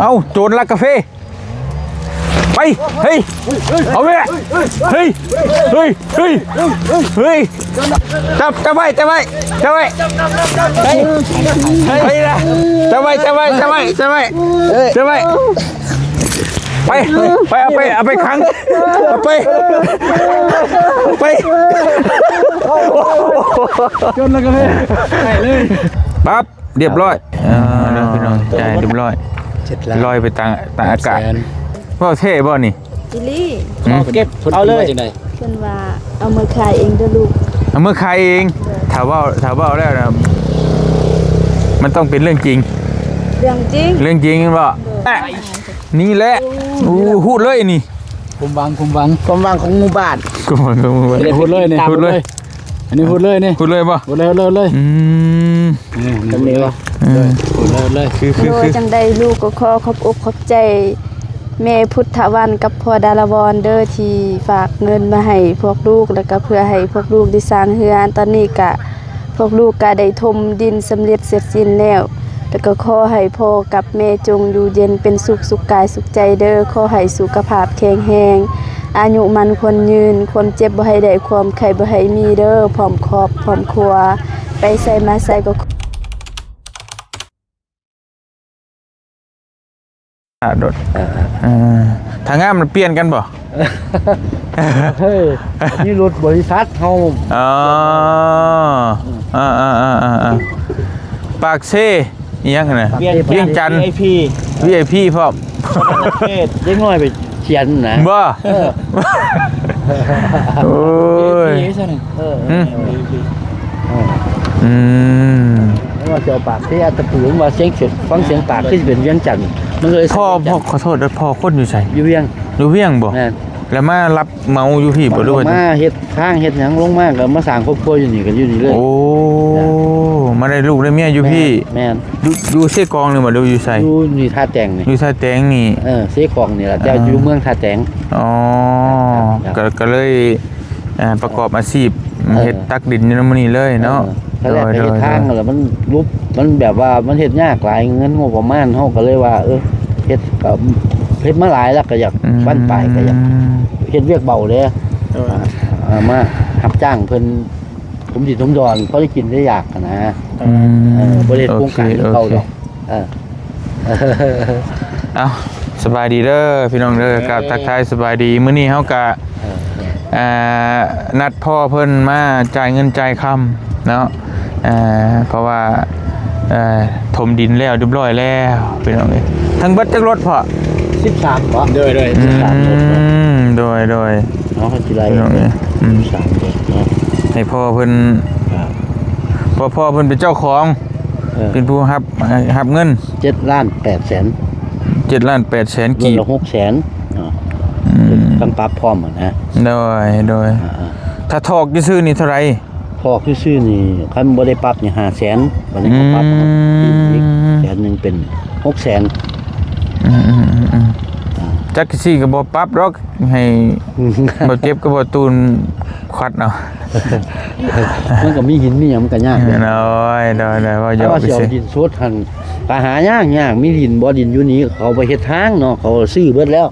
เอาโจรลักกาแฟไปเฮ้ยเอาไปเฮ้ยเฮ้ยเฮ้ยเฮ้ยจับไว้เฮ้ยเฮ้ยนะจับไว้เอาไปขังเอาไปจนแล้วก็ไปเลยปั๊บเรียบร้อยพี่น้องใจเรียบร้อยลอยไปต่างอากาศว่าเท่บ่นี่จิลี่เก็บเอาเลยเพิ่นว่าเอามาขายเองเด้อลูกเอามาขายเองถามว่าแล้วนะมันต้องเป็นเรื่องจริงเรื่องจริงบ่นี่แหละพูดเลยนี่คุมวังของหมู่บ้านพูดเลยนี่อันนี้พูดเลยนี่พูดเลยป่ะพูดเลยตรงนี้ป่ะพูดเลยคือจังใดลูกก็ขอขอบอกขอบใจแม่พุทธวันกับพ่อดารวรเด้อที่ฝากเงินมาให้พวกลูกแล้วก็เพื่อให้พวกลูกได้สร้างเรือนตอนนี้ก็พวกลูกก็ได้ถมดินสำเร็จเสร็จสิ้นแล้วก็ขอให้พ่อกับแม่จงอยู่เย็นเป็นสุขกายสุขใจเด้อขอให้สุขภาพแข็งแรงอายุมันคนยืนคนเจ็บบ่ให้ได้ความไข้บ่ให้มีเด้อพร้อมครอบพร้อมครัวไปใส่มาใส่ก็โดดทางงานมันเปลี่ยนกันบ่เฮ้ยนี่รถบริษัทเฮาปากเซ่ยังไงเวียงจันทร์ VIP พร้อมเด็กน้อยไปเขียนนะบ่โอ้ยว่าเจ้าปากที่อาจจะปืนว่าเสียงฟังเสียงปากที่เป็นเวียงจันทร์มันเลยพ่อขอโทษด้วยพ่อคนอยู่ไสอยู่เวียงบ่แล้วมารับเมาอยู่พี่บ่รู้ว่ามาเฮ็ดทางเฮ็ดหยังลงมาก็มาสร้างครอบครัวอยู่นี่กันอยู่นี่เลยโอ้มาได้ลูกได้เมียอยู่พี่แม่นอยู่เสกองนึงบ่อยู่ไสอยู่นี่ท่าแตงนี่อยู่ท่าแตงนี่เสกองนี่ล่ะแต่อยู่เมืองท่าแตงอ๋อก็เลยประกอบอาชีพเฮ็ดตักดินอยู่นำนี่เลยเนาะโดยเฮ็ดทางแล้วมันแบบว่ามันเฮ็ดยากหลายเงินงบประมาณเฮาก็เลยว่าเฮ็ดมาหลายแล้วก็อยากบ้านปลายก็อยากเฮ็ดเวียกเบาเลยมารับจ้างเพิ่นผมสิสมดอนเขาได้กินได้อยากนะบ่ได้โครงการเขาดอกเอาสบายดีเด้อพี่น้องเด้อกับทักทายสบายดีมื้อนี้เฮาก็นัดพ่อเพิ่นมาจ่ายเงินจ่ายคำเนาะเพราะว่าถมดินแล้วเรียบร้อยแล้วพี่น้องเอ้ยทั้งเบิดจักรถพ่อ13บ่โดย13โดยเนาะสิไรพี่น้องเอ้ย13เนาะให้พ่อเพิ่นพ่อเพิ่นเป็นเจ้าของเป็นผู้รับเงิน7,800,000 7,800,000กีบ600,000ต้องปรับพร้อมนะโดยถ้าทอกซื่อนี่เท่าไหร่ทอกซื่อนี่คันบ่ได้ปรับนี่500,000บัดนี้เขาปรับอีก100,000เป็น600,000จักซี่ก็บ่ปรับหรอกให้บ่เจ็บก็บ่ตูนควัดเอามันก็มีหินมีหยังมันก็ยากน้อยว่าอย่าไปสิดินสดหั่นก็หายากมีดินบ่ดินอยู่นี้เขาไปเฮ็ดทางเนาะเขาซื้อเบิดแล้ว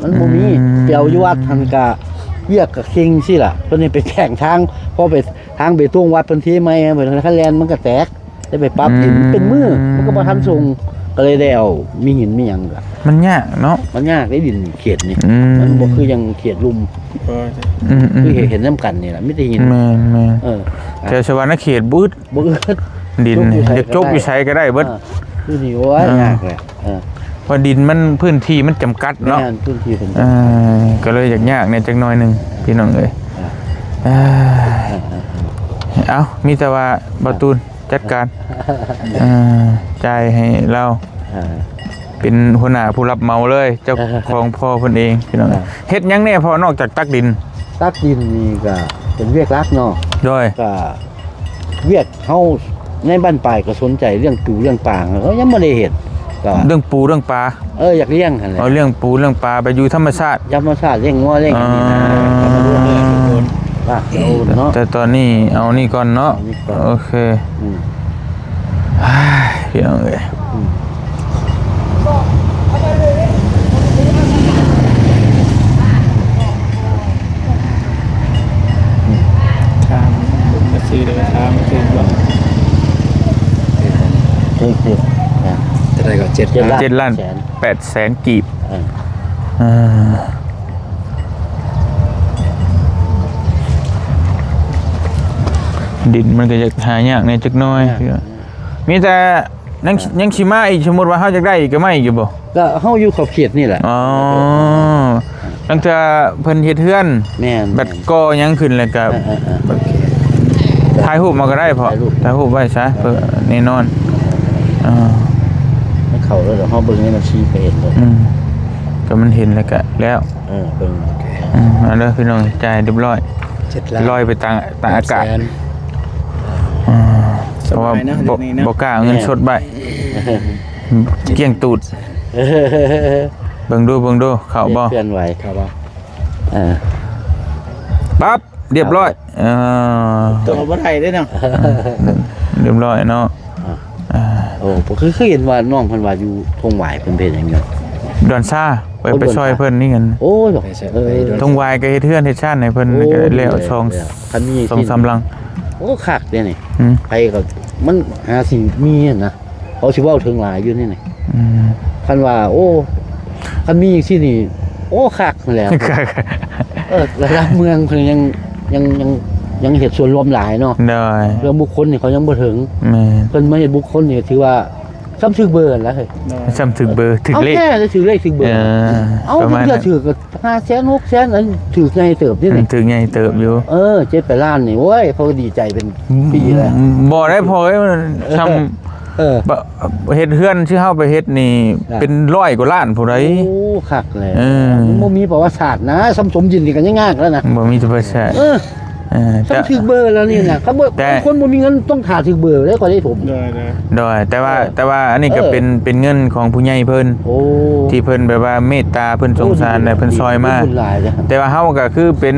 มันบ่มีเปียวอยู่วัดหั่นก็เวียกก็คิงสิล่ะเพิ่นนี่ไปแข่งทางพอไปทางเบตงวัดเพิ่นที่ใหม่เพิ่นคันแลนมันก็แตกได้ไปปรับดินเป็นมือมันก็บ่ทันส่งก็เลยได้เอามีหินมีหยังก็มันยากเนาะมันยากได้ดินเขตนี่มันบ่คือยังเขตลุ่มคือเห็นนำกันนี่ล่ะมีแต่หินแม่แต่ชาวนาเขตบึดดินจะจกอยู่ใช้ก็ได้เบิดคือนี่โอ้ยยากแหละเพราะดินมันพื้นที่มันจำกัดเนาะพื้นที่เป็นก็เลยยากเนี่ยจักหน่อยนึงพี่น้องเอ้ยเอามีแต่ว่าบ่ตูนจัดการจ่ายให้เราเป็นหัวหน้าผู้รับเหมาเลยเจ้าของพ่อเพิ่นเองพี่น้องเฮ็ดหยังแน่พอนอกจากตักดินนี่ก็เป็นเวียกรักเนาะด้วยก็เวียกเฮาในบ้านปลายก็สนใจเรื่องปูเรื่องปลาเขายังบ่ได้เฮ็ดก็เรื่องปูเรื่องปลาอยากเลี้ยงหั่นแหละเรื่องปูเรื่องปลาไปอยู่ธรรมชาติเลี้ยงงัวเลี้ยงอันนี้นะเนาะแต่ตอนนี้เอานี่ก่อนเนาะโอเคพี่น้องเอ้ย 7 ล้าน8แสนกีบอ่าดินมันก็จะหายากในจักหน้อยมีแต่ยังสิมาอีกสมมุติว่าเฮาจะได้อีกก็ไม่อีกอยู่บ่ ก็เฮาอยู่ขอบเขตนี่แหละ อ๋อตั้งแต่เพิ่นเฮ็ดเฮือน แม่น บัดก่อยังขึ้นแล้วก็ถ่ายรูปมาก็ได้พอถ่ายรูปไว้ซะเพื่อแน่นอนให้เขาแล้วเดี๋ยวเฮาเบิ่งให้มันชี้ไปเห็นเลย ก็มันเห็นแล้วก็แล้วเบิ่ง เอาเด้อพี่น้องจ่ายเรียบร้อยลอยไปต่างอากาศเพราะว่าบ่กล้าเอาเงินสดใบเกี่ยงตูดเบิ่งดูเข้าบ่ เคลื่อนไหวครับบ่ปั๊บเรียบร้อยตัวบ่ได้เด้เนาะเรียบร้อยเนาะโอ้บ่คือเห็นว่าน้องเพิ่นว่าอยู่ทงหวายเพิ่นเป็นหยังไงดอนซ่าไปซอยเพิ่นนี่กันโอ้ยทงวายก็เฮ็ดเฮือนเฮ็ดชาติให้เพิ่นก็แล้ว2-3 ลังโอ้คักเด้นี่ไปก็มันหาสิมีนะเขาสิเว้าถึงหลายอยู่นี่นี่คันว่าโอ้คันมีจังซี่นี่โอ้คักแล้วระดับเมืองเพิ่นยังเฮ็ดส่วนรวมหลายเนาะได้เรื่องบุคคลนี่เขายังบ่ถึงเพิ่นมาเฮ็ดบุคคลนี่ถือว่าซ้ำถึกเบอร์แล้วเฮ้ยซ้ำถึกเบอร์ถึกเลขเอาแค่ถึกเลขถึกเบอร์เอาเพื่อถือก็500,000 600,000อันถือไงเติบนี่ถือไงเติบอยู่7-8 ล้านนี่โอ้ยเขาดีใจเป็นปีแล้วบ่ได้พอมันทำเฮ็ดเฮือนชื่อเฮาไปเฮ็ดนี่เป็น100 กว่าล้านผู้ใดโอ้คักเลยบ่มีประวัติศาสตร์นะซ้ำสมยินนี่ก็ยากแล้วนะบ่มีประวัติศาสตร์ต้องถึกเบอร์แล้วนี่นะเขาบอกคนบ่มีเงินต้องถ่าถึกเบอร์ได้ก็ได้ผมได้แต่ว่าอันนี้ก็เป็นเงินของผู้ใหญ่เพิ่นที่เพิ่นแบบว่าเมตตาเพิ่นสงสารเพิ่นซอยมาแต่ว่าเฮาก็คือเป็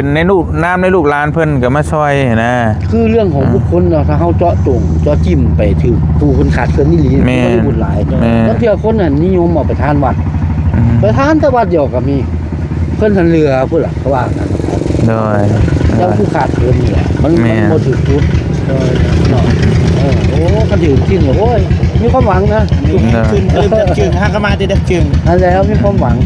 นในลูกน้ำในลูกหลานเพิ่นก็มาซอยนะคือเรื่องของบุคคลเนาะถ้าเฮาเจาะจงเจาะจิ้มไปถึงผู้คนขาดเกินนี่หลีบ่ได้บุญหลายแล้วเทื่อคนน่ะนิยมเอาไปทานวัดไปทานแต่วัดเดียวก็มีเพิ่นทันเรือพุ่นล่ะเขาว่ากันโดยแล้วผู้ขาดเกินนี่แหละมันบ่ถึงจุดโอ้กันถึงจริงโอ้ยมีความหวังนะขึ้นจึงหากมาได้จึงอันแล้วมีความหวัง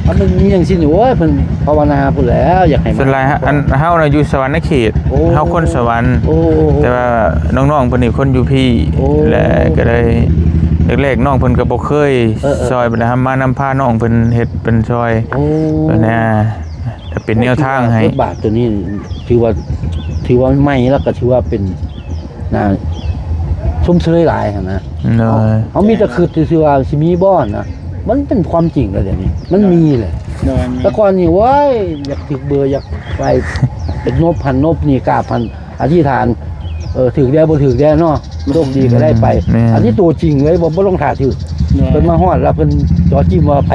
มันมีอย่างสิ้นโอ้ยเพิ่นภาวนาพุ่นแล้วอยากให้เป็นไรฮะอันเฮาน่ะอยู่สวรรค์เขตเฮาคนสวรรค์แต่ว่าน้องๆเพิ่นนี่คนอยู่พี่และก็ได้แรกๆน้องเพิ่นก็บ่เคยซอยบ่ได้มานำพาน้องเพิ่นเฮ็ดเป็นซอยนะถ้าเป็นแนวทางให้บาทตัวนี้ถือว่าไม่แล้วก็ถือว่าเป็นชุ่มเชยหลายนะเขามีแต่คือถือว่าสิมีบ่อนนะมันเป็นความจริงแล้วเดี๋ยวนี้มันมีเลยแต่ก่อนนี่ว้ายอยากถึกเบอร์อยากไปเป็นนบพันนบนี่กาพันอธิษฐานถึกได้บ่ถึกได้เนาะโชคดีก็ได้ไปอันนี้ตัวจริงเลยบ่ลงถ่าถือเพิ่นมาฮอดแล้วเพิ่นจ่อจิ้มว่าไผ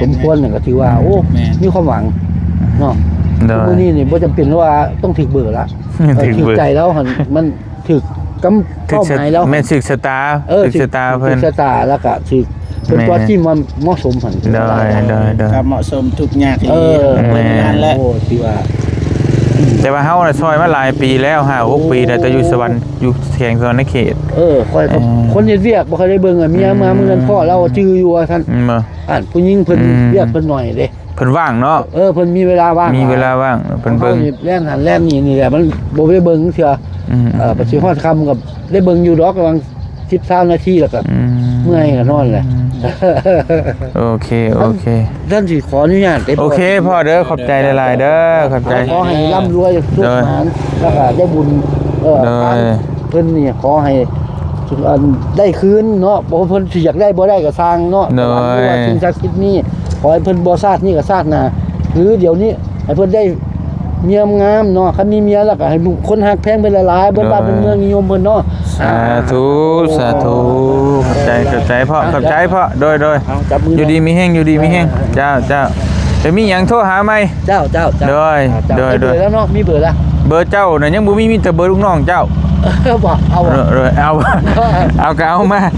สมควรก็ถือว่าโอ้มีความหวังเนาะมื้อนี้นี่บ่จำเป็นว่าต้องถึกเบอร์ละถึกใจแล้วมันถึกกำเข้าหมายแล้วแม่ศึกชะตาศึกชะตาเพิ่นชะตาแล้วก็ถึกเป็นตัวที่มันเหมาะสมหั่นได้ครับเหมาะสมทุกอย่างที่งานแล้วโอ้ที่ว่าแต่ว่าเฮาน่ะซอยมาหลายปีแล้ว5-6 ปีแล้วแต่อยู่สวรรค์อยู่แข่งสวรรค์ในเขตค่อยคนเฮ็ดเวียกบ่เคยได้เบิ่งเมียมามื้อนั้นพ่อเราจื้ออยู่ว่าซั่นผู้หญิงเพิ่นเวียกเพิ่นหน่อยเด้เพิ่นว่างเนาะเพิ่นมีเวลาว่างเพิ่นเบิ่งแล่นหันแล่นนี่แหละมันบ่ได้เบิ่งเทื่อปัจจุบันค่ำกับได้เบิ่งอยู่ดอกประมาณ13 นาทีแล้วก็เมื่อยก็นอนแหละโอเคท่านสิขออนุญาตโอเคพ่อเด้อขอบใจหลายๆเด้อขอบใจขอให้ร่ำรวยทุกงานแล้วก็ได้บุญเพิ่นนี่ขอให้ได้คืนเนาะบ่เพิ่นสิอยากได้บ่ได้ก็สร้างเนาะว่าสิ่งศักดิ์สิทธิ์นี้ขอให้เพิ่นบ่ซาดนี่ก็ซาดหน้าหรือเดี๋ยวนี้ให้เพิ่นได้เมียงามเนาะคันมีเมียแล้วก็ให้คนฮักแพงเป็นหลายๆเบิ่นบ้านเป็นเมืองนิยมเพิ่นเนาะสาธุขอบใจพ่อโดยอยู่ดีมีแฮงเจ้าจะมีหยังโทรหาไหมเจ้าโดยแล้วเนาะมีเบอร์ละเบอร์เจ้าน่ะยังบ่มีแต่เบอร์ลูกน้องเจ้าบ่เอาก็เอามา991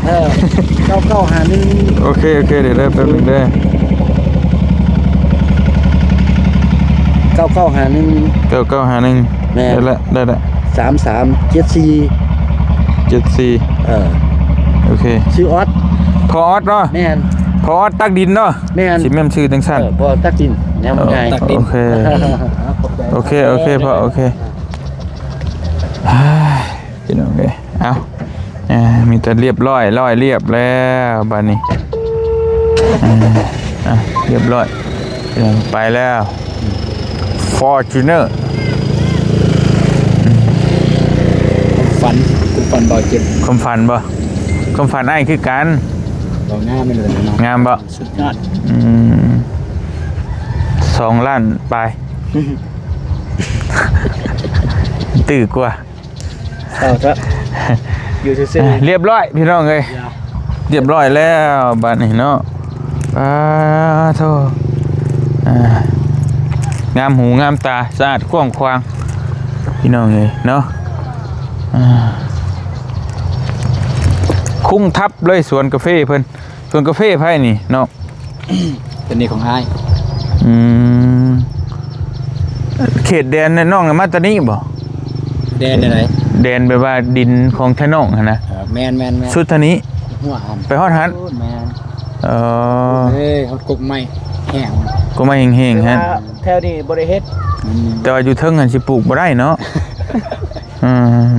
โอเคเดี๋ยวแป๊บนึงเด้อ991แม่ได้ละ3374 โอเคชื่อออส พอออดเนาะ แม่น พอออดตักดินเนาะ แม่น สิแม่นชื่อจังซั่น พอตักดินแนวมันใหญ่ โอเคโอเคพอโอเคพี่น้องเอ้ยเอามีแต่เรียบร้อยเรียบแล้วบัดนี้เรียบร้อยไปแล้ว Fortuner คุณฝันบ่เจ็บ ความฝันบ่ความฝันอ้ายคือกัน บ่งามไม่เลยเนาะ งามบ่ สุดยอด 2 ล้านไป ตื่นกว่า เอาซะอยู่ซื่อ เรียบร้อยพี่น้องเอ้ยเรียบร้อยแล้วบัดนี้เนาะโธ่งามหูงามตาสะอาดกว้างขวางพี่น้องเอ้ยเนาะคุ้งทับเลยสวนกาแฟเพิ่นสวนกาแฟไผนี่เนาะ เป็นนี่ของอ้าย เขตแดนในน้องมาตานี้บ่ แดนได้ไหน แดนแบบว่าดินของไทน้องหั่นนะ แม่น สุดทานี้ หัวหัน ไปฮอดหัน แม่น เออ เฮ้ยฮอดกกไม้แห้ง ก็มาเฮงๆฮะ แถวนี้บ่ได้เฮ็ด แต่ว่าอยู่เทิงหันสิปลูกบ่ได้เนาะ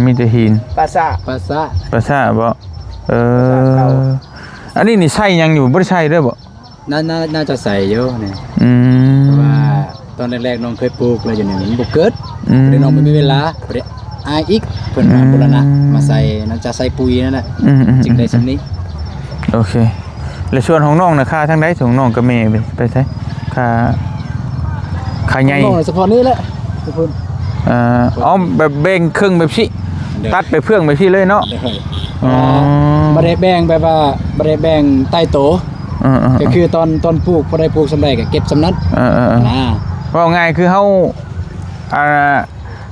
มีแต่หิน ปราสาท ภาษา ประสาบ่เอ เก่า อันนี้นี่ใส่ยังอยู่บ่ได้ใส่เด้อบ่ น่าจะใส่เยอะนี่ อืม เพราะว่าตอนแรกๆน้องเคยปลูกแล้วอย่างนี้มันบ่เกิด อืม เดี๋ยวน้องไม่มีเวลาเดี๋ยวอายอีกเพิ่นมาบูรณะมาใส่น่าจะใส่ปุ๋ยนั่นน่ะ อืม จึงได้ส่ำนี้ โอเค แล้วส่วนของน้องน่ะค่าทางใดของน้องกับแม่ไปใช้ค่าใหญ่ น้องเฉพาะนี้แหละทุกคน อ๋อแบบแบ่งครึ่งแบบสิตัดไปเพื่องไปพี่เลยเนาะ ได้ อ๋อ บ่ได้แบ่งแบบว่าบ่ได้แบ่งใต้โต ก็คือตอนปลูกบ่ได้ปลูกสำเร็จก็เก็บสำนั้นนะ ว่าง่ายคือเฮา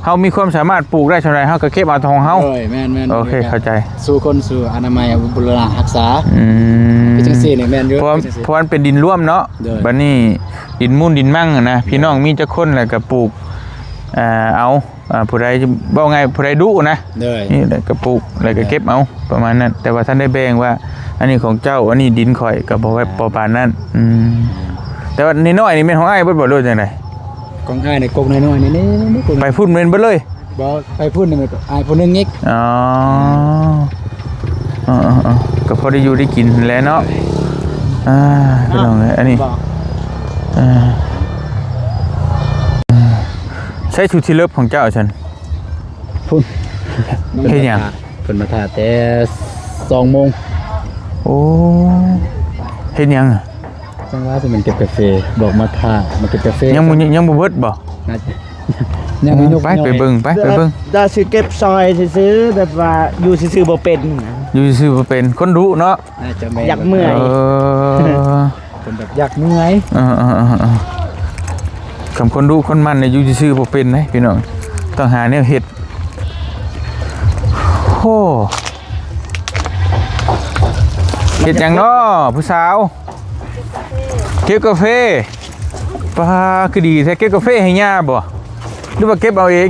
เฮามีความสามารถปลูกได้เท่าไรเฮาก็เก็บเอาของเฮา โอ้ยแม่นๆ โอเคเข้าใจ สู่คนสู่อนามัยบูรณะรักษา อืม คือจังซี่นี่แม่นเยอะ เพราะมันเป็นดินร่วมเนาะ เด้อ บัดนี้ดินมุ่นดินมั่งอะนะพี่น้องมีจักคนแล้วก็ปลูกเอาผู้ใดบ่ไงผู้ใดดุนะ เด้อ นี่แหละก็ปลูกแล้วก็เก็บเอาประมาณนั้น แต่ว่าท่านได้แบ่งว่า อันนี้ของเจ้าอันนี้ดินข่อยก็บ่ไว้ประมาณนั้นแต่ว่านี่น้อยนี่แม่นของอ้ายเบิดบ่รู้จังได๋ ของอ้ายในกกน้อยๆนี่กก ไปพูดแม่นเบิดเลย บ่ไปพูดนึงอ้ายผู้นึงอีก อ๋อก็พอได้อยู่ได้กินแหล้วเนาะพี่น้องเอ้ยอันนี้ใช้ชุดที่เลิฟของเจ้าฉัน พุ่น เฮ็ดหยัง เพิ่นมาถ่าแต่2 โมง โอ้เฮ็ดหยังอะ จังว่าสิมันเก็บกาแฟบอกมาถ่ามาเก็บกาแฟ ยังบ่เบิดบ่ น่าจะยังมีนก ไปเบิ่งไปเบิ่ง ได้สิเก็บซอยซื้อๆแบบว่าอยู่ซื่อๆบ่เป็นนะ อยู่ซื่อบ่เป็นคนดุเนาะ น่าจะแม่น อยากเมื่อย คนแบบอยากเมื่อย คำคนดุคนมันเนี่ยอยู่ซื่อบ่เป็นนะพี่น้องต้องหาแนวเฮ็ดโอ้เฮ็ดหยังเนาะผู้สาวเก็บกาแฟปลาคือดีแท้เก็บกาแฟให้ย่าบ่หรือว่าเก็บเอาเอง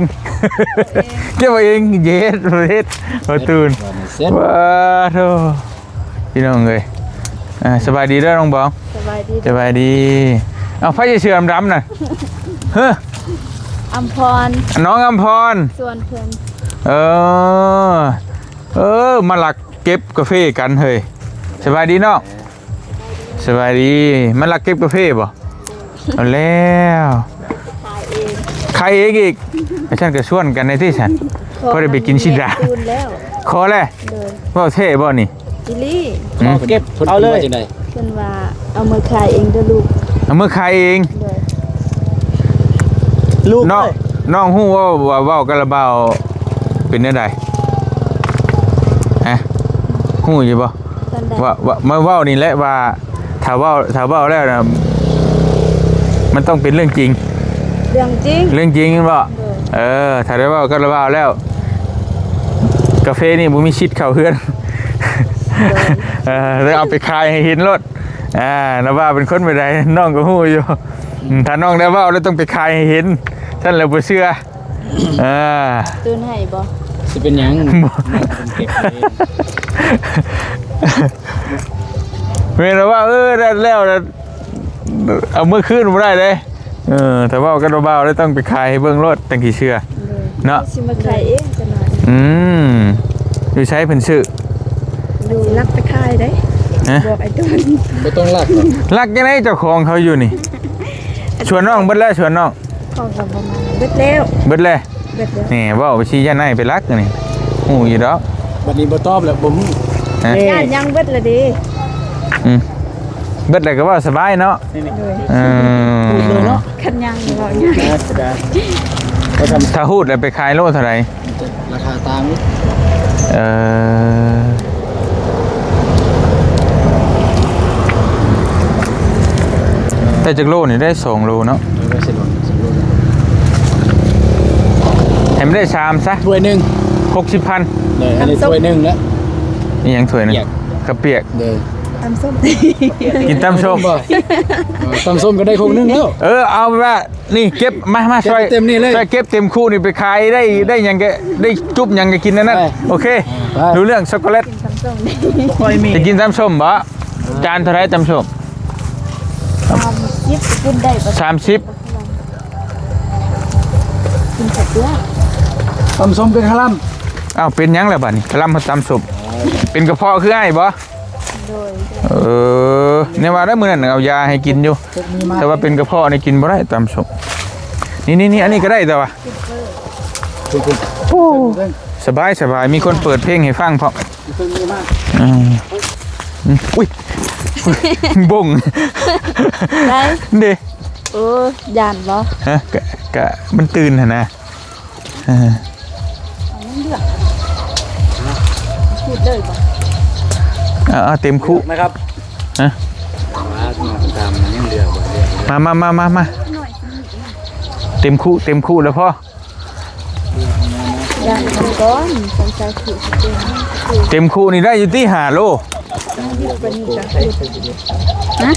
เก็บเอาเองเย็ดเฮ็ดบ่ตื่น เสร็จ ว้าโธ่พี่น้องเอ้ยสบายดีเด้อน้องบอง สบายดี สบายดีเอาไฟจะเชื่อมดำน่ะเฮ้อ อัมพร น้องอำพร ส่วนเพิ่น มาหลักเก็บกาแฟกันเฮ้ยสบายดีเนาะสบายดีมาหลักเก็บกาแฟบ่เอาแล้วใครเองอีกไอ้ฉันก็ชวนกันในที่ฉัน พอได้ไปกินชิดา คืนแล้ว ขอเลย เลย ว่าเท่บ่นี่ จิลี่ เก็บเอาเลย จังได๋ เพิ่นว่าเอามาขายเองเด้อลูก เอามื่อใครเอง เลย ลูก น้อง เลย น้องฮู้ว่าเว้ากระเบาเป็นจังไดฮะฮู้อยู่บ่ ตอนใด ว่ามาเว้านี่แหละว่าถ้าเว้าแล้วนะมันต้องเป็นเรื่องจริง เรื่องจริง เรื่องจริงบ่ เออ ถ้าได้เว้าก็เว้าแล้ว กาแฟนี่บ่มีชิดเข้าเฮือน แล้วเอาไปขายให้เห็นรถนะว่าเป็นคนไปได้น้องก็ฮู้อยู่ถ้าน้องได้เว้าแล้วต้องไปขายให้เห็นท่านแล้วบ่เชื่อตื่นให้บ่ สิเป็นหยังเก็บเอง เมนว่าได้แล้วเอาเมื่อคืนบ่ได้เลยแต่ว่ากันเบาๆแล้วต้องไปขายให้เบิ่งรถตั้งกี่เชื่อเนาะ สิมาขายเองจะหน่อย อยู่ใช้เพิ่นซื้อ ดูรักไปขายได้บอกไอ้ต้น บ่ต้องลักหรอก รักยังไงเจ้าของเขาอยู่นี่ชวนน้องเบิดแล้วชวนน้อง ของกับประมาณเบิดแล้ว เบิดเลย เบิดแล้ว นี่เว้าไปชี้ย่านไหนไปรักกันนี่ฮู้อยู่ดอก บัดนี้บ่ตอบแล้วบ่ฮู้ ฮะ ย่านยังเบิดละดิ เบิดเลยก็ว่าสบายเนาะ คันยังบอกยัง ถ้าฮูดแล้วไปขายโลเท่าไหร่ ราคาตามนี้ แต่จากโลนี่ได้2โลเนาะ ไว้สิลง ให้มันได้ชามซะ ถ้วยหนึง 60,000 เลยอันนี้ถ้วยหนึงแล้ว นี่ยังถ้วยหนึงกระเปียก เลย ตำส้ม กินตำส้ม บ่ตำส้มก็ได้คงนึงแล้ว เอาเป็นว่านี่เก็บมาช่วย เต็มนี่เลย ช่วยเก็บเต็มคู่นี่ไปขายได้หยังก็ได้จุ๊บหยังก็กินนั่น ไป โอเค ไป รู้เรื่องช็อกโกแลต ตำส้มนี่ ค่อยมี จะกินตำส้มบ่จานเท่าไหรตำส้ม ยิบกินได้ปะ 30 กินเสร็จแล้ว ตำส้มเป็นคาลัม อ้าวเป็นหยังแล้วบัดนี้กะลำมาตำส้มเป็นกระเพาะคือไอ้บ่ โดย เนี่ยว่าได้มื้อนั้นเอายาให้กินอยู่ แต่ว่าเป็นกระเพาะนี่กินบ่ได้ตำส้มนี่อันนี้ก็ได้แต่ว่า คุณ สบายมีคนเปิดเพลงให้ฟังพร้อม เพิ่นมีมาก อุ้ยบ่ง ได้ เด้ โอ้ย่านบ่ ฮะกะมันตื่นหั่นนะ พูดเลยบ่ เอาเต็มคู่ นะครับ ฮะ มาตามมันยังเรือบ่เรือ มาเต็มคู่แล้วพ่ย่าอนก่อนสงสัยคือสิเป็น เต็มคู่นี่ได้อยู่ที่5โล ยิบปานนี้ก็คือนะ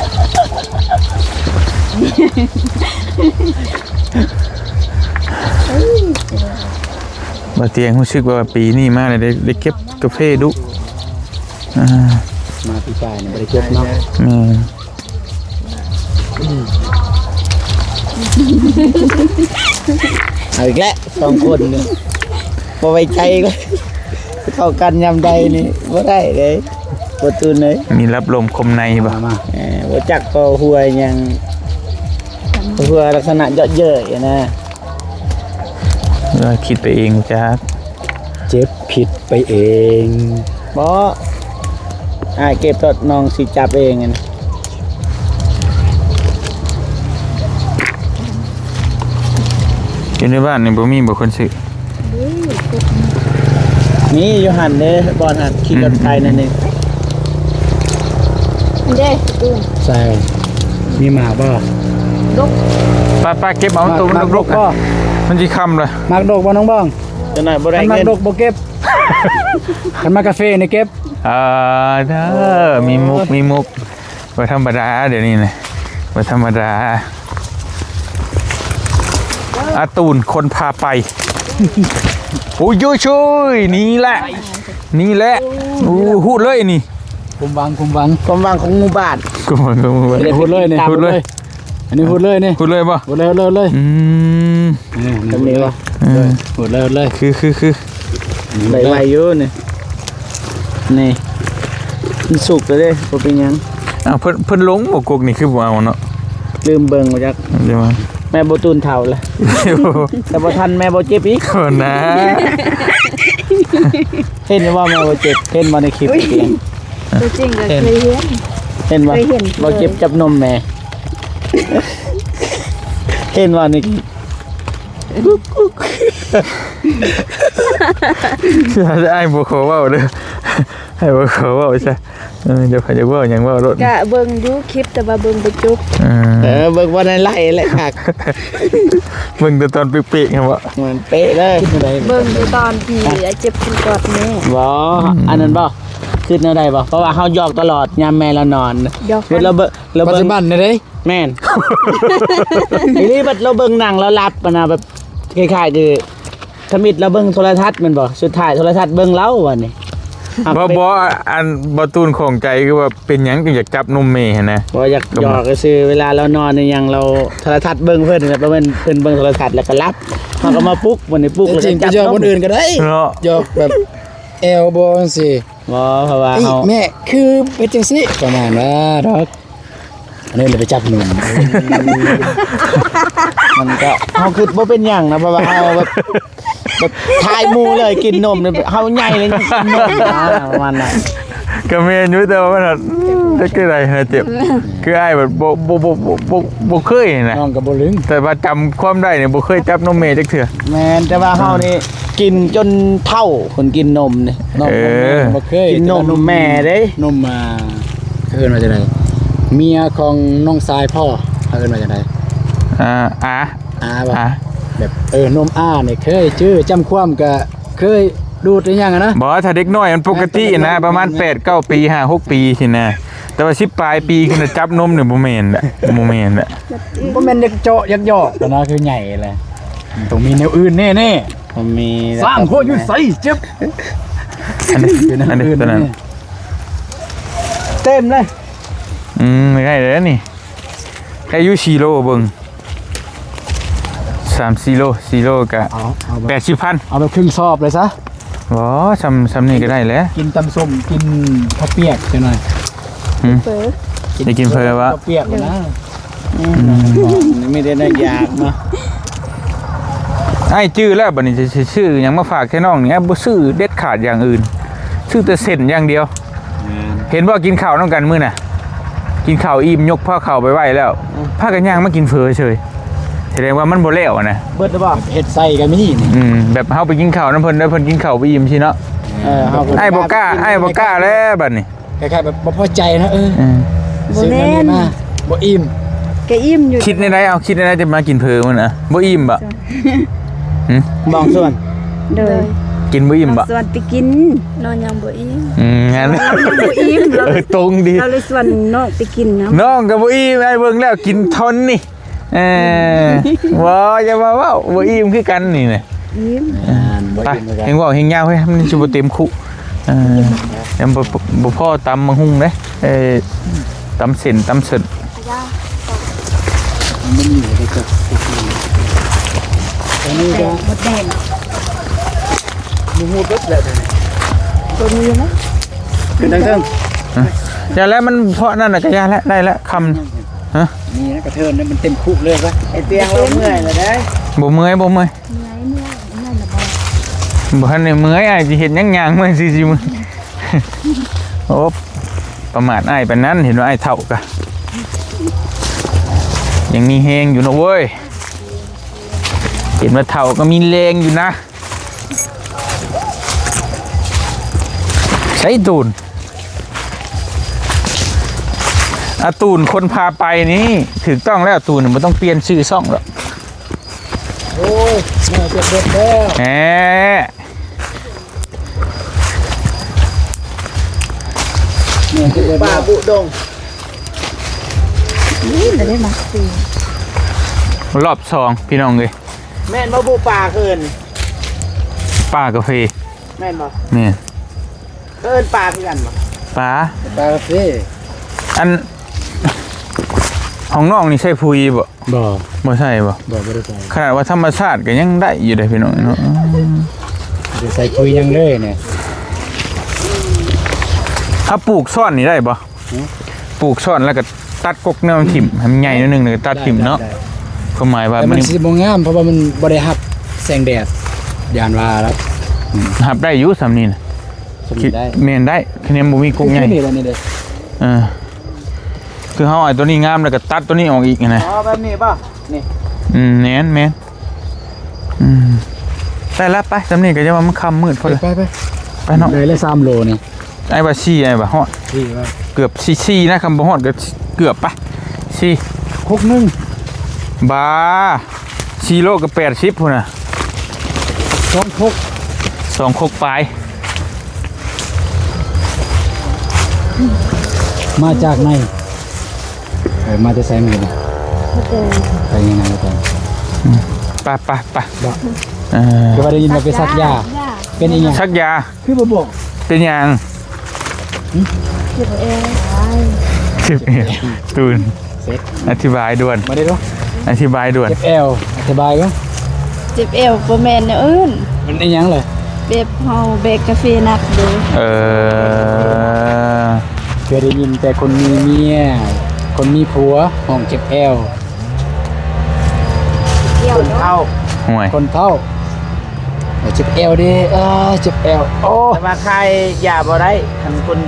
บ่เตียงรู้สึกว่าปีนี้มาเลยได้เก็บกาแฟดุ มาพี่ชายเนี่ยบ่ได้เก็บเนาะ แม่ เอาอีกแล้ว2คนนี่บ่ไว้ใจเลยเข้ากันยามใดนี่บ่ได้เลยบ่ตูนเลย มีรับลมคมในบ่ มา บ่จักก็หัวหยังหัวลักษณะเยอะเยอะนะ คิดไปเองจ้า เจ็บผิดไปเอง บ่เก็บรถน้องสิจับเองนะ อยู่ในบ้านนี่บ่มีบ่คนซื้อ มีอยู่หันเด้บ่หันขี่รถไฟนั่นนี่ เด้ตู้ ใส่มีหมาบ่ ลูก ป้าเก็บเอาตัวมันรกๆ บ่ มันสิค่ำเลย มักดอกบ่น้องบ้อง จังได๋บ่ได้ คันมัก เงิน ดอกบ่เก็บคันมากาแฟนี่เก็บ เด้อมีมุกบ่ธรรมดาเดี๋ยวนี้นะบ่ธรรมดาอาตูนคนพาไปโอ้ยช่วยนี่แหละพูดเลยนี่ คุมวัง ความหวังของหมู่บ้าน กูมัน พูดเลยนี่ พูดเลย อันนี้พูดเลยนี่ พูดเลยป่ะ พูดเลย ตรงนี้บ่ พูดเลย คือ ได้ไว้อยู่นี่นี่มันสุกแล้วเด้บ่เป็นหยัง อ้าวเพิ่นลงบ่กกนี่คือบ่เอาเนาะ ลืมเบิ่งมาจัก เดี๋ยวมา แม่บ่ตูนเฒ่าละแต่บ่ทันแม่บ่เจ็บอีก คนนะ เห็นว่าแม่บ่เจ็บเห็นมาในคลิปเอง ตัวจริงก็เคยเห็น เห็นว่า เคยเห็น บ่เจ็บจับนมแม่ เห็นว่าในคลิป ไอ้บ่ขอเว้าเด้อให้บ่ขอเว้าใช่เดี๋ยวเขาจะเว้าหยังเว้ารถ กะเบิ่งอยู่คลิปแต่ว่าเบิ่งบ่จบ เบิ่งว่าในไล่แหละคัก เบิ่งแต่ตอนเป๊ะๆครับว่า เหมือนเป๊ะเลย เบิ่งอยู่ตอนที่เจ็บขึ้นกอดแม่ บ่อันนั้นบ่ขึ้นแนวใดบ่เพราะว่าเฮาหยอกตลอดยามแม่เรานอน ยอก เวลาเรา ปัจ เบิ่ จุ ง บันนี่เด้ แม่น ทีนี้บัดเราเบิ่งหนังแล้วรับนะแบบคล้ายๆคือทมิดเราเบิ่งโทรทัศน์แม่นบ่สุดท้ายโทรทัศน์เบิ่งเราว่ะนี่ บ่อันบ่ตูนของใจคือว่าเป็นหยังจึงอยากจับนมแม่หั่นนะ บ่อยากหยอกก็คือเวลาเรานอนนี่ยังเราโทรทัศน์เบิ่งเพิ่นแบบว่าเพิ่นเบิ่งโทรทัศน์แล้วก็รับเฮาก็มาปลุกวันนี้ปลุกแล้ว จริงๆไป ก็ หย จั อบ กคนอื่นก็ได้ เนาะ หยอกแบบแอลบ่จังซี่ บ่เพราะว่า เอ้ย เฮา แม่คือเป็นจังซี่ประมาณว่าดอกอันนี้เลยไปจับหนุ่ม มันก็เฮาคิดบ่เป็นหยังนะเพราะว่าเฮาแบบทายหมู่เลยกินนมเนี่ยเฮาใหญ่เลยยังกินนมนะประมาณนั้น ก็แม่นอยู่แต่ว่ามันได้คือไรนะเจ็บคืออ้ายแบบบ่เคยนะ น้องก็บ่ลึง แต่ว่าจำความได้เนี่ยบ่เคยจับนมแม่จักเทื่อ แม่นแต่ว่าเฮานี่กินจนเท่าคนกินนมนี่ น้อง เออ บ่เคย กินนมแม่เด้ นมมาเอิ้นว่าจังได๋เมียของน้องชายพ่อเอิ้นว่าจังได๋ อ่า อาบ่ อ่ะ แบบนมอ้าเนี่ยเคยชื่อจำความก็เคยดูดหรือยังอะนะ บอกว่าถ้าเด็กน้อยมันปกตินะประมาณ8-9 ปี5-6 ปีสินะแต่ว่า10 ปลายปีขึ้นน่ะจับนมเนี่ยบ่แม่นแหละบ่แม่นแหละ บ่แม่นเด็กเจาะยักยอกแต่นะคือใหญ่แหละมันต้องมีแนวอื่นแน่ ผมมี ๆสร้างโคอยู่ใส่เจ็บ อันนี้ตัวนั้น เต็มเลย ไม่ได้เลยนี่อายุ4 โลเบิ่ง3-4 โล4 โลก็ เอาแบบ 80,000 เอาแบบครึ่งซอบเลยซะ บ่ซำนี่ก็ได้แหล้ว กินตำส้มกินข้าวเปียกจังหน่อย เฟอ ได้กินเพลวะ ข้าวเปียกนะ ไม่ได้น่าอยากเนาะ ไอ้ชื่อแล้วบัดนี้จะชื่อหยังมาฝากแค่น้องนี่บ่ซื้อเด็ดขาดอย่างอื่นซื้อแต่เส้นอย่างเดียว เห็นว่ากินข้าวน้องกันมื้อน่ะกินข้าวอิ่มยกผ้าข้าวไปไว้แล้วพากันย่างมากินเฟอเฉยแสดงว่ามันบ่แล้วอะนะ เบิดหรือเปล่า เฮ็ดไส้ก็มีนี่ แบบเฮาไปกินข้าวน้ำเพิ่นแล้วเพิ่นกินข้าวไปอิ่มสิเนาะ เฮาก็ ไอ้บ่กล้าแล้วบัดนี้ คล้ายๆแบบบ่พอใจนะบ่ ซื้อ แม่ อันนี้ น มาบ่อิ่ม แกอิ่มอยู่ คิดในใดเอาคิดในใดจะมากินเฟอมันน่ะบ่อิ่มบ่ บางส่วน โดย กินบ่อิ่มบ่ ส่วนไปกินนอนยังบ่อิ่ม งั้น บ่อิ่มเรา ตรงดี เราเลยส่วนน้องไปกินนะ น้องก็บ่อิ่มไอ้เบิ่งแล้วกินทนนี่ว้าอย่ามาว่าบ่อิ่มคือกันนี่น่ะ อิ่ม บ่ ไป อิ่มเหมือนกัน เฮงว่าเฮงยาวเฮ้ยมันสิบ่เต็มคุยังบ่พอตำมังหุ่งเด้ตำเส้นตำสด มันมีอะไรก็ตอนนี้ก็ หมดแดง มูฮูปึ๊บแล้ว ตัวนี้นะ ขึ้นทางเทิง อย่าแล้วมันเพราะนั่นน่ะก็ยาแล้วได้แล้วคำ นี่นะกระเทินเนี่ยมันเต็มคุกเลยปะ ไอ้เตียงเราเมื่อยแล้วได้ บ่เมื่อยบ่เมื่อย ไหนเนี่ยนั่นน่ะบ่ บ่ทันได้เมื่อยอ้ายสิเห็นย่างๆเมื่อยสิมึงโอ้ประมาทอ้ายปานนั้นเห็นว่าอ้ายเฒ่ากะยังมีแฮงอยู่นะเว้ยเห็นว่าเฒ่าก็มีแรงอยู่นะใช้ตูนอาตูนคนพาไปนี่ถูกต้องแล้วตูนมันต้องเปลี่ยนชื่อซ่องหรอก โอ้ยแม่เจ็บเด็ดแล้ว แหม แม่เจ็บเด็ด ป่า แล้ว บุดง นี่จะได้มาสิ รอบสองพี่น้องเลย แม่นบ่บุป่าเกิน ป้ากาแฟ แม่นบ่ นี่ เอิ้นป่าคือกันบ่ ป้า ปลาเฟ่ อันของน้องนี่ใช่พุยบ่ บ่ บ่ใช่บ่ บ่ได้ใส่ ขนาดว่าธรรมชาติก็ยังได้อยู่เลยพี่น้องเนาะ ได้ใส่คุยยังเลยเนี่ย ถ้าปลูกซ่อนนี่ได้บ่ปลูกซ่อนแล้วก็ตัดกกแนวถิ่มให้มันใหญ่นิดนึงแล้วก็ตัดถิ่มเนาะความหมายว่า แต่ มั มัน นสิบ่งามเพราะว่ามันบ่ได้รับแสงแดดยานว่าแล้ว หับได้อยู่สำนี้น่ะ สม คิด ได้ แม่นได้คะแนนบ่มีกกใหญ่ นี่แหละนี่เด้อ คือเฮาเอาตัวนี้งามแล้วก็ตัดตัวนี้ออกอีกนะ อ๋อแบบนี้ป่ะนี่ แม่นแต่ละไปสำนี้ก็จะว่ามันค่ำมืดพอแล้ว ไป ไปเนาะ เลยละ3โลนี่ ไอ้ว่าซี่ไอ้ว่าฮอด ที่ว่า เกือบซี่นะคำบ่ฮอดก็เกือบไปซี่ คุกนึง บา4 โลก็80พุ่นน่ะ 2คุก 2 คกปลาย มาจากไหนมาจะใส่มือนี่ หมดแดง ไปยังไงกัน ไปไปไป บ่ เออ ก็ว่าได้ยินว่าไปซักยาเป็นอีหยัง ชักยา คือบ่บอก ป เป็นหยัง เจ็บเอว เจ็บเอวตูนอธิบายด่วน มาได้ดู อธิบายด่วน เจ็บแอวอธิบายก็ เจ็บเอวบ่แม่นแนวอื่น มันไอ้หยังเลย เบบเฮาเบกกาแฟหนักเด้อ เคยได้ยินแต่คนมีเมียคนมีผัวห้องเจ็บแอว คนเท่า ห่วย คนเฒ่าเจ็บแอวดิเจ็บแอวโอ้ แต่ว่าใครยาบ่ได้คันคน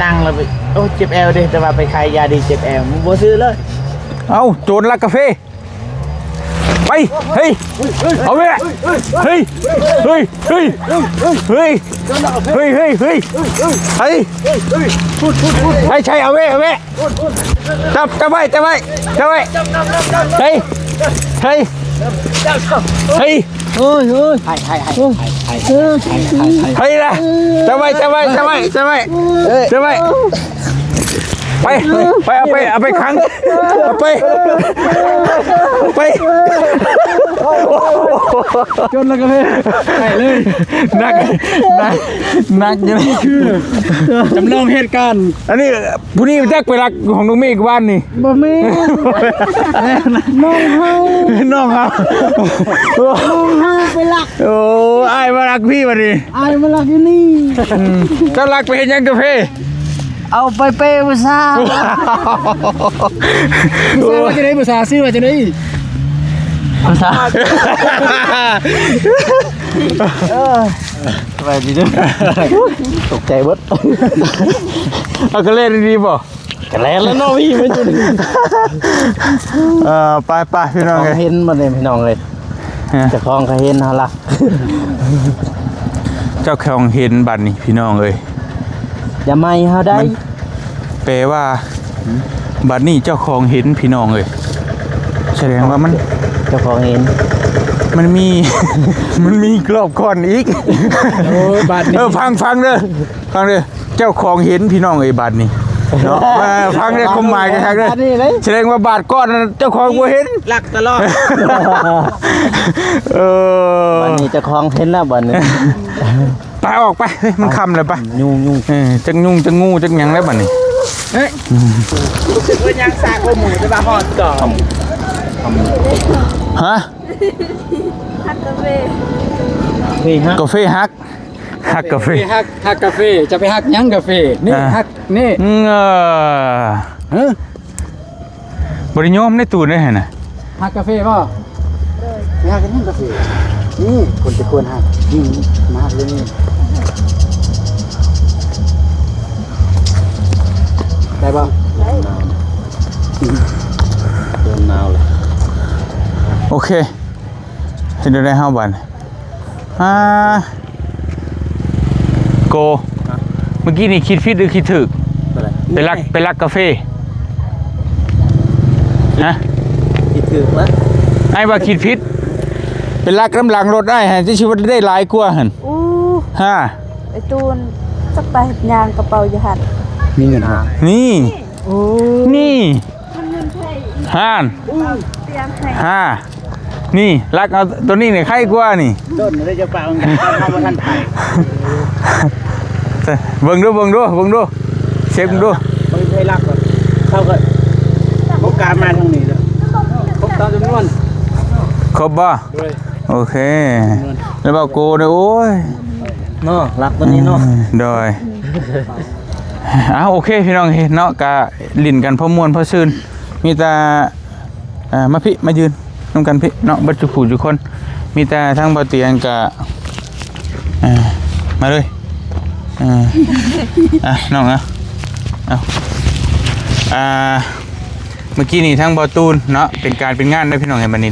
นั่งแล้วไปโอ้เจ็บแอวดิแต่ว่าไปใครยาดีเจ็บแอวมึงบ่ซื้อเลย เอาโจรลักกาแฟไปเฮ้ยเอาไปเฮ้ยเฮ้ยเฮ้ยเฮ้ยเฮ้ยเฮ้ยเฮ้ยเฮ้ยใช่เอาไว้จับไว้เฮ้ยเฮ้ยเฮ้ย ให้ เฮ้ยนะจับไว้เอาไปขังเอาไป จนแล้วก็ให้เลย นักยังไงคือ จำลองเหตุการณ์ อันนี้ผู้นี้แจ็คไปรักของน้องเมฆบ้านนี่ บ่มี น้องครับไปรักโอ้ไอ้มารักพี่มาดิ อายมาลักอยู่นี่ ก็รักไปเห็นยังกาแฟ เอาไปเปย์ภาษาว่าจะได้ภาษาซื้อว่าจะได้ภาษาสบายดีด้วยตกใจเบิด เอาก็เล่นดีป่ะ กันแล้วเนาะพี่ไม่จุด ไปพี่น้อง เห็นมาเลยพี่น้องเลยจะคลองเขาเห็นเฮาล่ะ เจ้าแขงเห็นบัตรนี่พี่น้องเลย อย่าไม่เฮาได้ แปลว่าบัตรนี่เจ้าของเห็นพี่น้องเลยแสดงว่ามัน เจ้าของเห็น มันมี มันมีกรอบก่อนอีก โอ้บาทนี้ ฟังเด้อเจ้าของเห็นพี่น้องเอ้ยบาทนี่เนาะฟังได้ความหมายกันครับเด้อแสดงว่าบาทก้อนนั้นเจ้าของบ่เห็น ลักตลอด วันนี้เจ้าของเห็นแล้ววันนี้ ไปออกไปเฮ้ยมันค่ำแล้วไป ยุ่ง จังยุ่งจังงูจังหยังแล้วบัดนี้ รู้สึกว่ายังสากหมูจะมาฮอดก่อน ฮะ ฮักกาแฟ เฮ้ยฮะ กาแฟฮักกาแฟ ฮักกาแฟจะไปฮักยังกาแฟนี่ฮักนี่ เออ บ่ได้ยอมในตูดได้หั่นน่ะ ฮักกาแฟป่ะฮักกันยังกาแฟนี่คนจะควรฮักยิ่งมากเลยนี่ได้ป่ะ โดนหนาวเลย โอเคเฮ็ดได้เฮาบัดโกเมื่อกี้นี่คิดผิดหรือคิดถูกไปรักกาแฟฮะ คิดถึงมั้ย ไอ้ว่าคิดผิดเป็นรักน้ำหลังรถได้ฮะที่ชีวิตได้หลายกว่าหั่น อู้ ฮะ ไอ้ตูนสักไปยางกระเป๋าอยู่หั่น มีเงินฮะ นี่ โอ้ นี่ มันเงินใช่ ห่าน เตรียมให้ ฮ่านี่รักเอาตัวนี้เนี่ยใครกว่านี่ ต้นได้จะเปล่าเข้ามาทันไทย เบิ่งดูเช็คดู ไม่เคยรักหรอกเขาก็โอกาสมาทางนี้แล้ว ครบตามจำนวน ครบบ่ ด้วย โอเคแล้วบอกโกเนี่ยโอ้ย เนาะรักตัวนี้เนาะ โดยโอเคพี่น้องเห็นเนาะกะลิ้นกันพอมวนพอซื่นมีแต่มาพี่มายืนนำกันพี่เนาะบัดจุผู้ทุกคนมีแต่ทั้งบ่เตียงกะมาเลยน้องเอาเมื่อกี้นี่ทั้งบ่ตูนเนาะเป็นการเป็นงานได้พี่น้องเห็นบัดนี้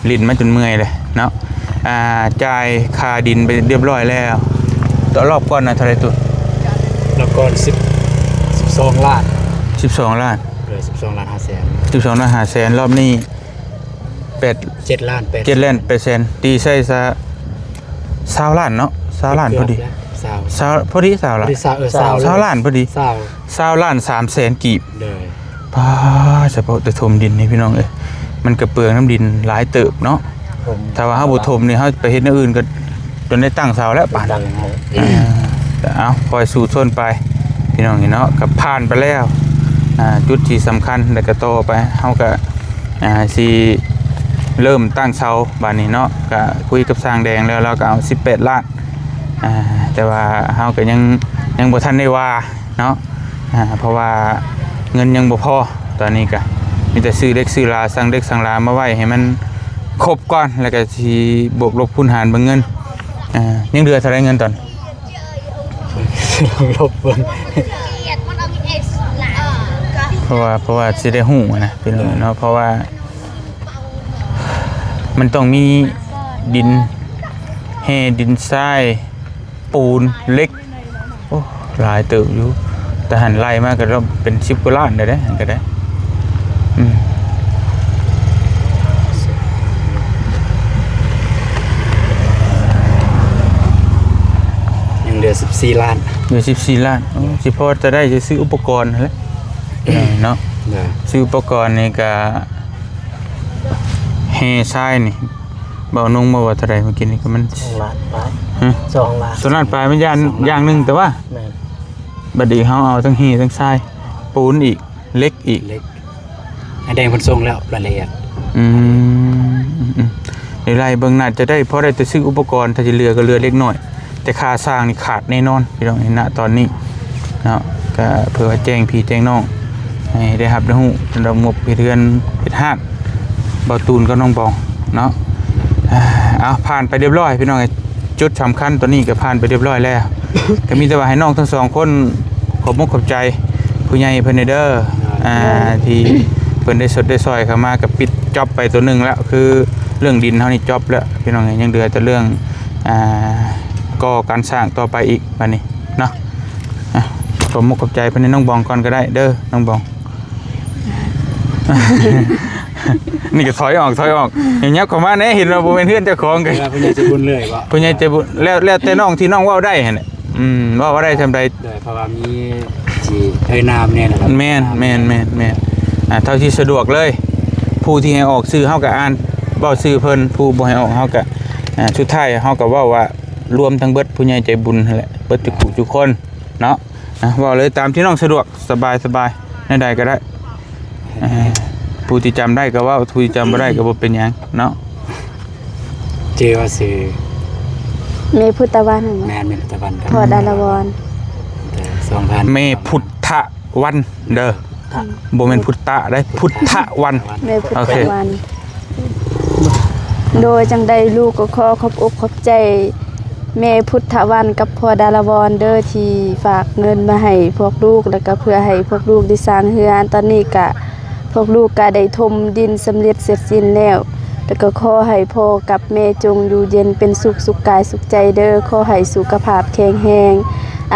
ลิ้นมาจนเมื่อยเลยเนาะจ่ายค่าดินไปเรียบร้อยแล้วต่อรอบก่อนนะเท่าไหร่ตูน แล้วก่อน12 ล้าน 12 ล้าน เลย12 ล้าน5แสน 12 ล้าน5แสนรอบนี้7 ล้าน8 7ล้าน8แสนตีใส่ซะ20ล้านเนาะ20ล้านพอดีพอดี20ล้าน20ล้านพอดี20ล้าน3แสนกีบ เลย ป้าเฉพาะแต่ถมดินนี่พี่น้องเอ้ยมันก็เปลืองน้ำดินหลายเติบเนาะถ้าว่าเฮาบ่ถมนี่เฮาไปเฮ็ดอย่างอื่นก็จนได้ตั้งเสาแล้วป่าน ก็เอาคอยสู่ชนไปพี่น้องเนาะกับผ่านไปแล้วจุดที่สำคัญแล้วก็ต่อไปเฮาก็สิเริ่มตั้งเสาบ้านนี้เนาะก็คุยกับสร้างแดงแล้วเราก็เอา18ล้านแต่ว่าเฮาก็ยังบ่ทันได้ว่าเนาะเพราะว่าเงินยังบ่พอตอนนี้ก็มีแต่ซื้อเล็กซื้อลาสั่งเล็กสั่งลามาไว้ให้มันครบก่อนแล้วก็สิบวกลบคูณหารเบิ่งเงินยังเหลือเท่าไรเงินตอน ลบเบิ่ง เพราะว่าสิได้ฮู้นะพี่น้องเนาะเพราะว่ามันต้องมีดินแห่ดินทรายปูนเหล็กโอ้หลายเติบอยู่แต่หันไล่มาก็เราเป็น10กว่าล้านได้เด้หันก็ได้ยังเหลือ14ล้าน เหลือ14ล้านโอ้สิพอจะได้จะซื้ออุปกรณ์นั่นแหละเนาะซื้ออุปกรณ์นี่ก็แห่ทรายนี่เบานุ่งมาว่าเท่าไหร่เมื่อกี้นี่ก็มัน2 ล้านไป 2 ล้าน2 ล้านปลายมันอย่างนึงแต่ว่าบัดนี้เฮาเอาทั้งแห่ทั้งทรายปูนอีกเหล็กอีก เล็กไอ้แดงเพิ่นส่งแล้วรายละเอียด ในไรเบิ่งน่าจะได้เพราะได้แต่ซื้ออุปกรณ์ถ้าจะเรือก็เรือเล็กน้อยแต่ค่าสร้างนี่ขาดแน่นอนพี่น้องณตอนนี้เนาะก็เพื่อแจ้งพี่แจ้งน้องให้ได้รับได้ฮู้ระงบเรือนเฮ็ดห้างบ่ตูนก็น้องบองเนาะเอาผ่านไปเรียบร้อยพี่น้องจุดสำคัญตัวนี้ก็ผ่านไปเรียบร้อยแล้ว ก็มีแต่ว่าให้น้องทั้งสองคนขอบมุกขอบใจผู้ใหญ่เพิ่นเด้อที่เพิ่นได้สดได้ซอยเข้ามากับปิดจ็อบไปตัวหนึงแล้วคือเรื่องดินเฮานี่จ็อบแล้วพี่น้องยังเหลือแต่เรื่องก่อการสร้างต่อไปอีกบัดนี้เนาะขอบมุกขอบใจเพิ่นให้น้องบองก่อนก็ได้เด้อน้องบอง นี่ก็ถอยออกอย่างเงี้ยเข้ามาแน่เห็นว่าบ่แม่นเฮือนเจ้าของกัน ผู้ใหญ่จะบุญเลยบ่ ผู้ใหญ่ใจบุญแล้วแต่น้องที่น้องเว้าได้หั่นแหละเว้าได้ทำใด เพราะว่ามีที่เอ้ยน้ำเนี่ยนะครับ แม่นเท่าที่สะดวกเลยผู้ที่ให้ออกชื่อเฮาก็อ่านเว้าชื่อเพิ่นผู้บ่ให้ออกเฮาก็สุดท้ายเฮาก็เว้าว่ารวมทั้งเบิดผู้ใหญ่ใจบุญนั่นแหละเบิดทุกคนเนาะเว้าเลยตามที่น้องสะดวกสบายในใดก็ได้ผู้ที่จำได้ก็เว้าผู้ที่จำบ่ได้ก็บ่เป็นหยังเนาะ เจอว่าซื้อ เมพุทธวัน แม่นเป็นตะวันกัน พอดารวร 2,000 เมพุทธวันเด้อบ่แม่นพุทธะได้พุทธวัน เมพุทธวัน โดยจังใดลูกก็ขอขอบอกขอบใจแม่พุทธวันกับพ่อดารวรเด้อที่ฝากเงินมาให้พวกลูกแล้วก็เพื่อให้พวกลูกได้สร้างเรือนตอนนี้ก็พวกลูกก็ได้ถมดินสำเร็จเสร็จสิ้นแล้วก็ขอให้พ่อกับแม่จงอยู่เย็นเป็นสุขสุขกายสุขใจเด้อขอให้สุขภาพแข็งแรง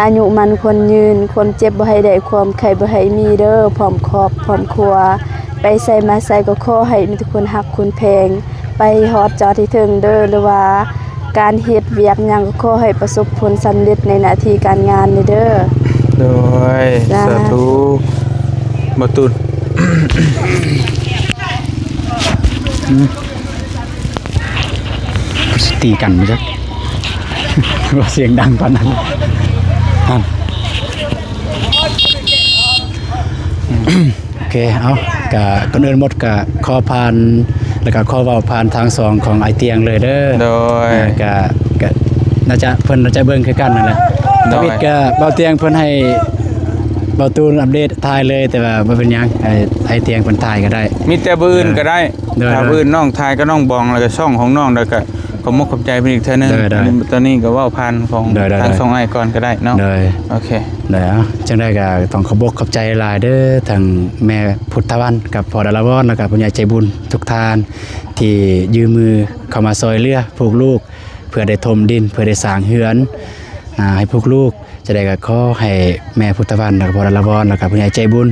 อายุมันคนยืนคนเจ็บบ่ให้ได้ความไข้บ่ให้มีเด้อพร้อมครอบพร้อมครัวไปใส่มาใส่ก็ขอให้มีทุกคนฮักคุณแพงไปฮอดจอที่ถึงเด้อหรือว่าการเฮ็ดเวียกหยังก็ขอให้ประสบผลสำเร็จในหน้าที่การงานเด้อ โดยสาธุบ่ตุน ตีกันมั้ยจ๊ะ ว่าเสียงดังปานนั้นโอเคเอาก็ก่อนอื่นหมดก็ขอผ่านแล้วก็ขอเว้าผ่านทางสองของไอเตียงเลยเด้อ โดย ก็น่าจะเพิ่นน่าจะเบิ่งคือกันนั่นแหละ โดย ทวิตก็เบาเตียงเพิ่นให้เบาตูนอัปเดตถ่ายเลยแต่ว่าบ่เป็นหยังไอเตียงเพิ่นถ่ายก็ได้ มีแต่บื้นก็ได้ โดย ถ้าบื้นน้องทายก็น้องบองแล้วก็ช่องของน้องแล้วก็ขอบมุกขอบใจเป็นอีกเท่านึง ได้ ตอนนี้ก็เว้าผ่านของ ได้ ทางช่องไอก่อนก็ได้เนาะ เลย โอเค แล้วจังได้ก็ต้องขอบอกขอบใจหลายเด้อทางแม่พุทธวันกับพ่อดารวรแล้วก็ผู้ใหญ่ใจบุญทุกท่านที่ยืมมือเข้ามาซอยเรือพวกลูกเพื่อได้ถมดินเพื่อได้สร้างเฮือนให้พวกลูกจะได้ก็ขอให้แม่พุทธวันแล้วก็พ่อดารวรแล้วก็ผู้ใหญ่ใจบุญ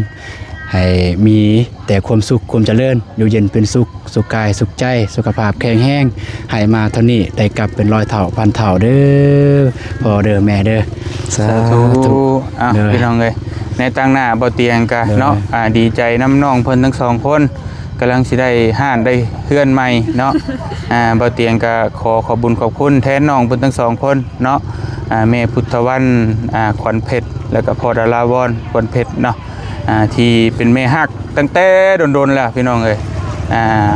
ให้มีแต่ความสุขความเจริญอยู่เย็นเป็นสุขสุขกายสุขใจสุขภาพแข็งแรงให้มาเท่านี้ได้กลับเป็นร้อยเท่าพันเท่าเด้อพ่อเด้อแม่เด้อสา สา ธุ ธุพี่น้องเอ้ยในตั้งหน้าบ่เตียงก็เนาะดีใจน้ำน้องเพิ่นทั้งสองคนกำลังสิได้ห้านได้เฮือนใหม่เนาะบ่เตียงก็ขอบุญขอบคุณแทนน้องเพิ่นทั้งสองคนเนาะ แม่พุทธวันขวัญเพชรแล้วก็พ่อดาราวรขวัญเพชรเนาะที่เป็นแม่ฮักตั้งแต่โดนๆแล้วพี่น้องเอ้ย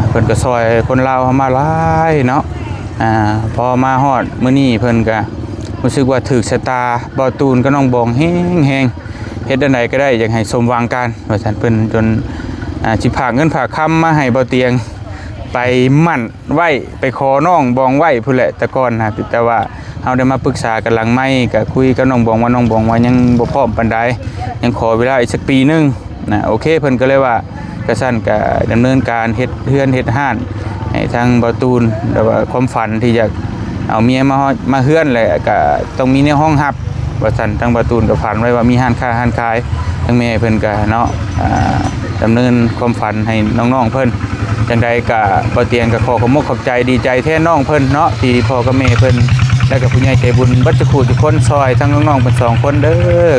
เพิ่นก็ซอยคนลาวเฮามาหลายเนาะพอมาฮอดมื้อนี้เพิ่นก็รู้สึกว่าถูกชะตาบ่าวตูนกับน้องบองแฮงๆเฮ็ดอันใดก็ได้อยากให้สมหวังกันว่าซั่นเพิ่นจนสิฝากเงินฝากคำมาให้บ่าวเตียงไปมั่นไว้ไปขอน้องบองไว้พุ่นแหละแต่ก่อนนะแต่ว่าเฮาได้มาปรึกษากันหลังไมค์ก็คุยกับน้องบองว่าน้องบองว่ายังบ่พร้อมปานใดยังขอเวลาอีกสักปีนึงนะโอเคเพิ่นก็เลยว่ากระสั้นก็ดำเนินการเฮ็ดเฮือนเฮ็ดห้านให้ทางบ่าวตูนแต่ว่าความฝันที่อยากเอาเมียมาเฮือนแหละก็ต้องมีในห้องรับ ว่าซั่นทางบ่าวตูนก็ฝันไว้ว่ามีห้านค้าห้านขายทางแม่เพิ่นก็เนาะดำเนินความฝันให้น้องๆเพิ่นจังใดก็บ่เตียงก็ขอขอบคุณขอบใจดีใจแทนน้องเพิ่นเนาะที่พ่อกับแม่เพิ่นแล้วก็ผู้ใหญ่ใจบุญเบิดทุกคู่ทุกคนซอยทั้งน้องๆเพิ่น2คนเด้อ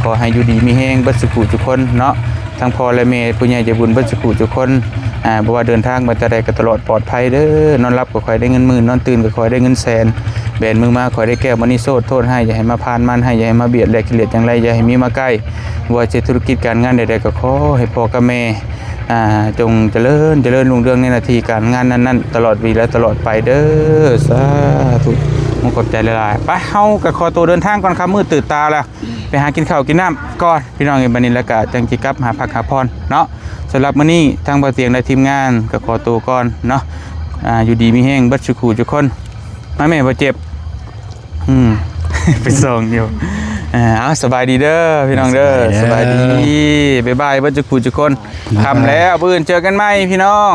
ขอให้อยู่ดีมีแฮงเบิดทุกคู่ทุกคนเนาะทั้งพ่อและแม่ผู้ใหญ่ใจบุญเบิดทุกคู่ทุกคนบ่ว่าเดินทางมาแต่ใดก็ตลอดปลอดภัยเด้อนอนหลับก็ขอให้ได้เงินหมื่นนอนตื่นก็ขอให้ได้เงินแสนแบนมือมาขอให้ได้แก้วมณีโสดโทษให้อย่าให้มาพานมันให้อย่าให้มาเบียดแลกกิเลสจังไรอย่าให้มีมาใกล้บ่ว่าจะธุรกิจการงานใดๆก็ขอให้พ่อกับแม่จงเจริญรุ่งเรืองในหน้าที่การงานนั้นๆตลอดวีและตลอดไปเด้อสาธุขอบใจหลายๆไปเฮาก็ขอตัวเดินทางก่อนครับมืดตื่นตาแล้วไปหากินข้าวกินน้ำก่อนพี่น้องเอ้ยบัดนี้แล้วก็จังสิกลับหาพักหาพรเนาะสำหรับมื้อนี้ทางบ่าวเตียงและทีมงานก็ขอตัวก่อนเนาะอยู่ดีมีแฮงเบิดสุขทุกคนมาแม่บ่เจ็บไปส่งอยู่เอาสบายดีเด้อพี่น้องเด้อสบายดีบ๊ายบายเบิดสุขทุกคนค่ำแล้วมื้ออื่นเจอกันใหม่พี่น้อง